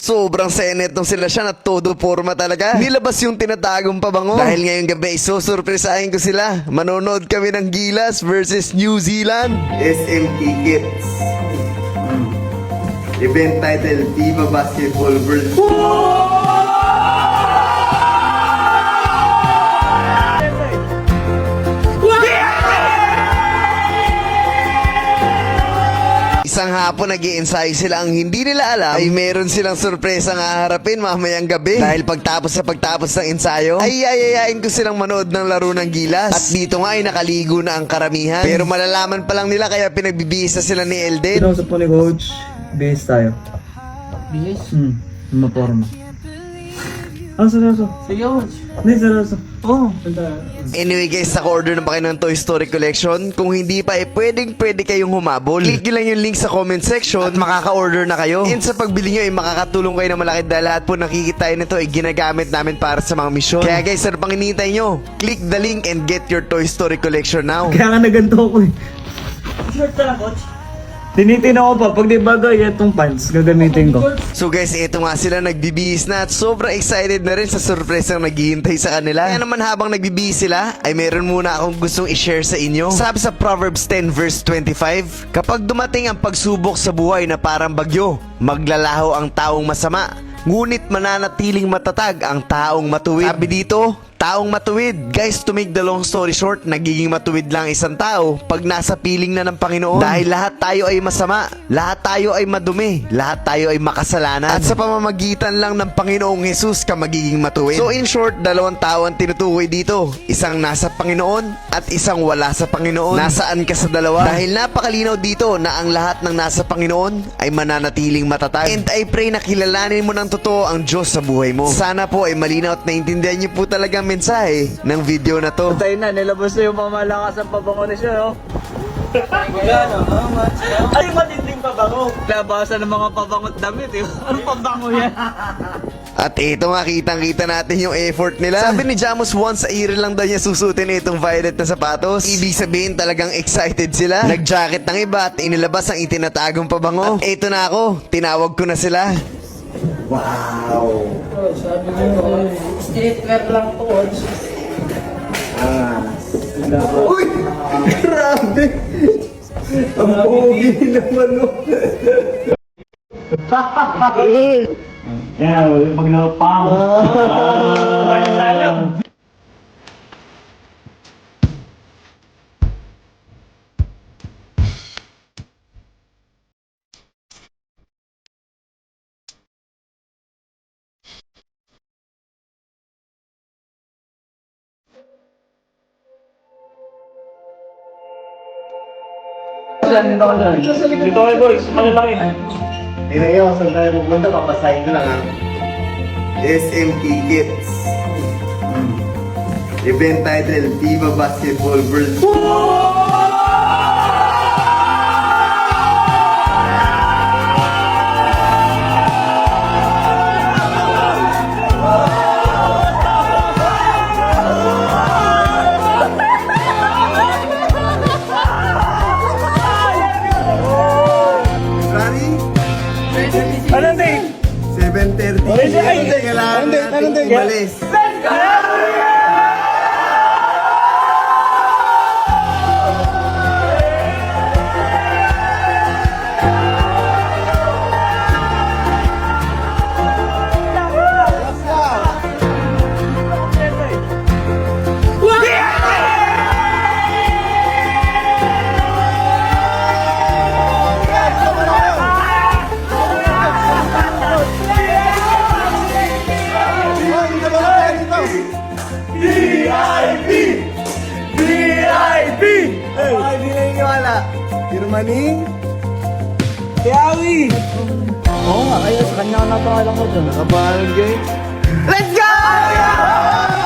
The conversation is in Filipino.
Sobrang senet nung sila siya na todo forma talaga. Nilabas yung tinatagong pabango. Dahil ngayong gabi, susurpresahin ko sila. Manonood kami ng Gilas versus New Zealand. SM Tickets. Event title, FIBA Basketball World. Isang hapon nag-i-ensayo sila, ang hindi nila alam ay meron silang sorpresang haharapin mamayang gabi. Dahil pagtapos ng ensayo, ay ayayain ko silang manood ng laro ng Gilas. At dito nga ay nakaligo na ang karamihan. Pero malalaman pa lang nila kaya pinagbibihis na sila ni Elden. Kinausap po ni Coach, base tayo. Bihis? Maporma. Seryoso? Sige, Coach. Hindi, seryoso. Oo. Anyway guys, naka-order na ba kayo ng Toy Story Collection? Kung hindi pa, pwede kayong humabol. Click nyo lang yung link sa comment section at makaka-order na kayo. And sa pagbili nyo ay makakatulong kayo ng malaki dahil lahat po nakikita nito ay ginagamit namin para sa mga misyon. Kaya guys, ano pang hinihintay nyo? Click the link and get your Toy Story Collection now. Kaya nga naganto ko eh. Short ka lang, Coach. Tinitin ako pa, pag di bagay itong pants, gagamitin ko. So guys, eto nga sila nagbibihis na at sobrang excited na rin sa surprise ang naghihintay sa kanila. Kaya naman habang nagbibihis sila, ay meron muna akong gustong i-share sa inyo. Sabi sa Proverbs 10 verse 25, kapag dumating ang pagsubok sa buhay na parang bagyo, maglalaho ang taong masama, ngunit mananatiling matatag ang taong matuwid. Sabi dito, taong matuwid. Guys, to make the long story short, nagiging matuwid lang isang tao pag nasa piling na ng Panginoon. Dahil lahat tayo ay masama, lahat tayo ay madumi, lahat tayo ay makasalanan. At sa pamamagitan lang ng Panginoong Jesus ka magiging matuwid. So in short, dalawang tao ang tinutukoy dito. Isang nasa Panginoon at isang wala sa Panginoon. Nasaan ka sa dalawa? Dahil napakalinaw dito na ang lahat ng nasa Panginoon ay mananatiling matatag. And I pray na kilalanin mo ng totoo ang Diyos sa buhay mo. Sana po ay malinaw at naintindihan niyo po talaga mensahe ng video na to. Tayo na, nilabas na yung mga malakas ang pabango na siya, no? Ay, matinding pabango. Labasan ng mga pabangot damit, eh. Ano pabango yan? At ito nga, kitang-kita natin yung effort nila. Sabi ni Jamus, once a year lang daw niya susutin itong violet na sapatos. Ibig sabihin talagang excited sila. Nag-jacket ng iba at inilabas ang itinatagong pabango. At ito na ako, tinawag ko na sila. Wow! Sabi ko, streetwear lang po, Coach. Uy! Grabe! Ang pogi naman, no? Yan, pag napang. Dito kayo, boys. Malalaki. Tingnan nyo, saan tayo pupunta, papasahin ko lang ha. SM Tickets. Event title, FIBA Basketball World. Anong date? 7:30. Kailangan natin umalis. Ay, di naniniwala. Germany? Tiawi! Oo nga, kaya sa kanya ka napangalan ko dun. Nakabahan, guys. Let's go!